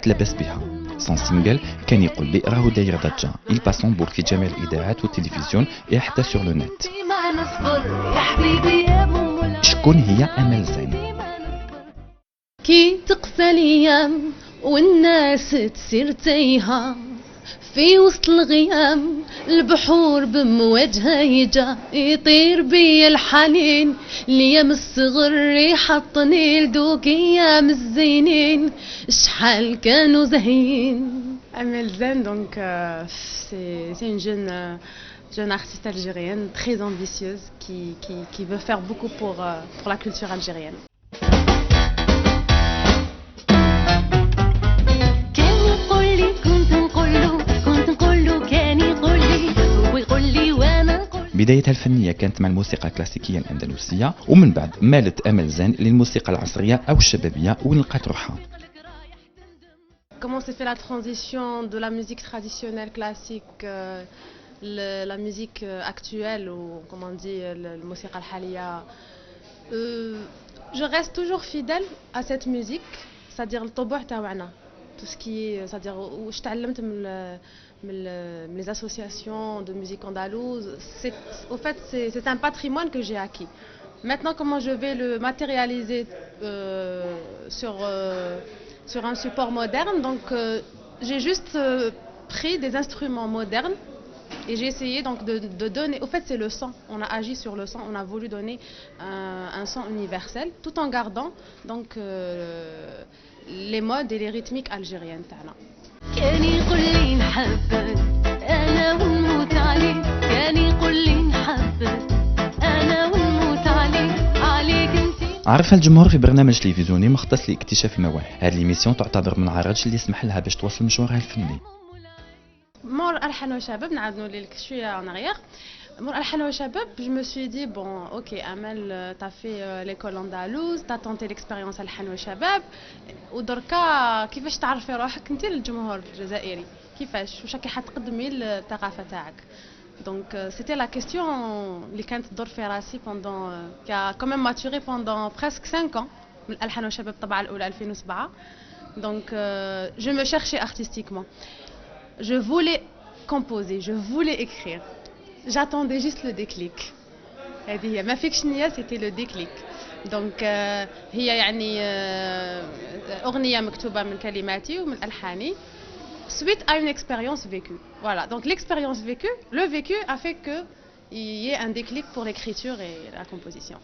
طلعت لاباس بها. سون سينجل كان يقول لي راهو داير ضجه، il passe en boucle في جميع الاذاعات والتلفزيون وحتى سور لو نت. شكون هي امل زين؟ كي تقسى الايام والناس تسير تايهه في وسط الغيام، البحور بمواجهة يجا يطير بي الحنين، ليام الصغر يحطني لدوك ايام الزينين، شحال كانوا زهين. Amel Zen, donc c'est une jeune artiste algérienne très ambitieuse qui veut faire beaucoup pour la culture algérienne. بدايتها الفنية كانت مع الموسيقى الكلاسيكية الأندلسية، ومن بعد مالت أمل زين للموسيقى العصرية أو الشبابية وين لقات روحها. Comment s'est fait la transition de la musique traditionnelle classique, la musique actuelle ou comme on dit le musique al-haliya. Je reste toujours fidèle à cette musique, c'est-à-dire le طبوع تاعنا. Tout ce qui est, c'est-à-dire où je تعلمت من les associations de musique andalouse, au fait c'est un patrimoine que j'ai acquis. Maintenant comment je vais le matérialiser sur un support moderne, donc j'ai juste pris des instruments modernes et j'ai essayé donc de donner, au fait c'est le son, on a agi sur le son, on a voulu donner un son universel tout en gardant donc les modes et les rythmiques algériennes تاعنا. كان يقول لي نحبك انا ونموت عليك، كان يقول لي نحبك انا ونموت عليك انت. عرفها الجمهور في برنامج تلفزيوني مختص لاكتشاف المواهب. هذه ليميسيون تعتبر من عرض اللي يسمح لها باش توصل مشوارها الفني. مور ألحان وشباب نعاودوا لك شويه en arrière. مور ألحان وشباب je me suis dit bon ok Amel t'as fait l'école andalouse, t'as tenté l'expérience ألحان وشباب ودركا كيفاش تعرفي روحك انت للجمهور الجزائري، كيفاش واش راكي حتقدمي الثقافه تاعك. Donc c'était la question اللي كانت تدور في راسي pendant qui a quand même maturé pendant presque 5 ans من الألحان وشباب الطبعه الاولى 2007. Donc je me cherchais artistiquement. Je voulais composer, je voulais écrire. J'attendais juste le déclic. هذه ما فيكش نية c'était le déclic. Donc هي يعني أغنية مكتوبة من كلماتي ومن ألحاني suite à une expérience vécue. Voilà, donc l'expérience vécue, le vécu a fait qu'il y ait un déclic pour l'écriture et la composition.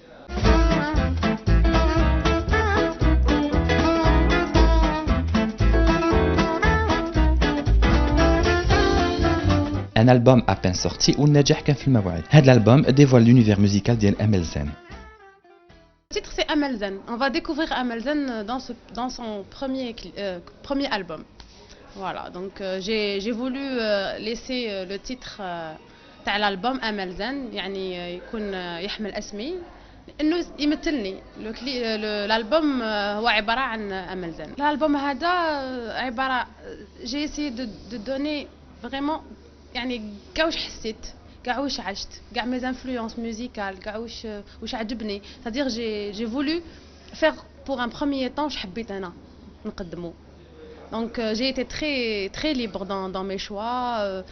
Un album à peine sorti والنجاح كان في الموعد. هذا الالبوم dévoile l'univers musical ديال أمل زين. Le titre c'est Amel Zen. On va découvrir Amel Zen dans son premier album. Voilà, donc j'ai voulu laisser le titre تاع l'album Amel Zen يعني يكون يحمل اسمي انه يمثلني. الالبوم هو عباره عن أمل زين. الالبوم هذا عباره j'ai essayé de donner vraiment يعني كاع واش حسيت، كاع واش عشت، كاع mes influences musicales، كاع واش عجبني. c'est-à-dire j'ai voulu faire pour un premier temps واش حبيت انا نقدمه. Donc j'ai été très libre dans mes choix.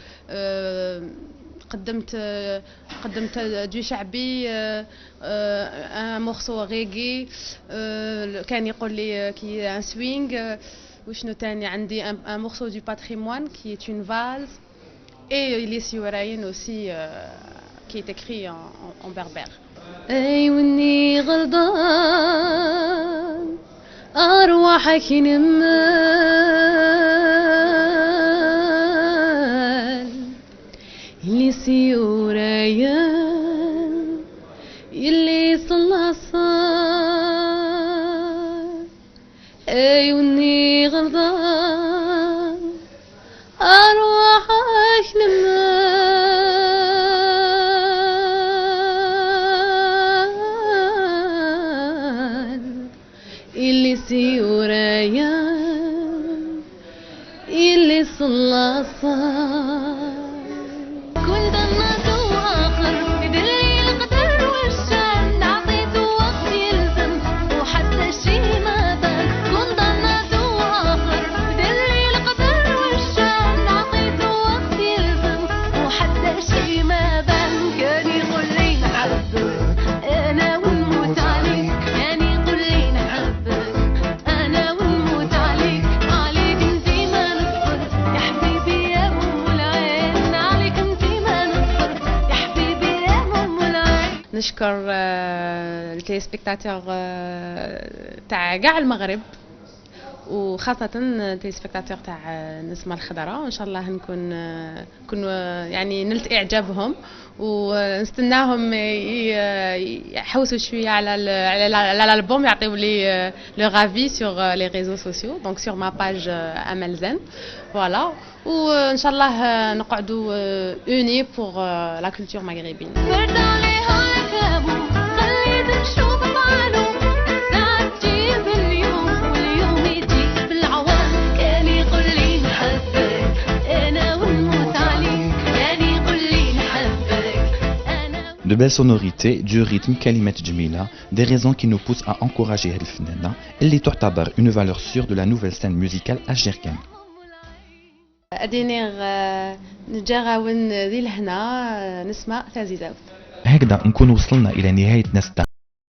قدمت du شعبي، un morceau reggae، كان يقول لي كي un swing، وشنو تاني عندي un morceau du patrimoine qui est une valse، et Ilyes Yourayen aussi qui est écrit en berbère. اي وني غلطان أرواحك نمال اللي سيورايا اللي صلى صار. أي وني غلطان أرواحك نمال اللي سيورايا اللي صلى صار. كل ضنات وآخر بدري القدر والشان عطيته وقت يلزم وحتى شي ما بان. كل ضنات وآخر بدري نشكر التيليسبكتاتور تاع كاع المغرب، وخاصة التيليسبكتاتور تاع نسمة الخضراء، وإن شاء الله نكون يعني نلت إعجابهم، ونستناهم يحوسوا شوية على الألبوم، يعطيو لي لو غافي سور لي ريزو سوسيو، دونك سور ما باج امل زين فوالا. وإن شاء الله نقعدوا اوني بور لا كولتور مغربين. فرد عليها ركابو خليت نشوف بعلو الساعة تجي باليوم واليوم يجي بالعوام. كان يقول لي نحبك أنا ونموت عليك، كان يقول لي نحبك أنا. De belles sonorités, du rythme, كلمات جميلة, des raisons qui nous poussent à encourager هذه الفنانة اللي تعتبر une valeur sûre de la nouvelle scène musicale algérienne. أديني نجاغاون ذي لهنا نسمع تازيزاوت. هكذا نكون وصلنا إلى نهاية نستا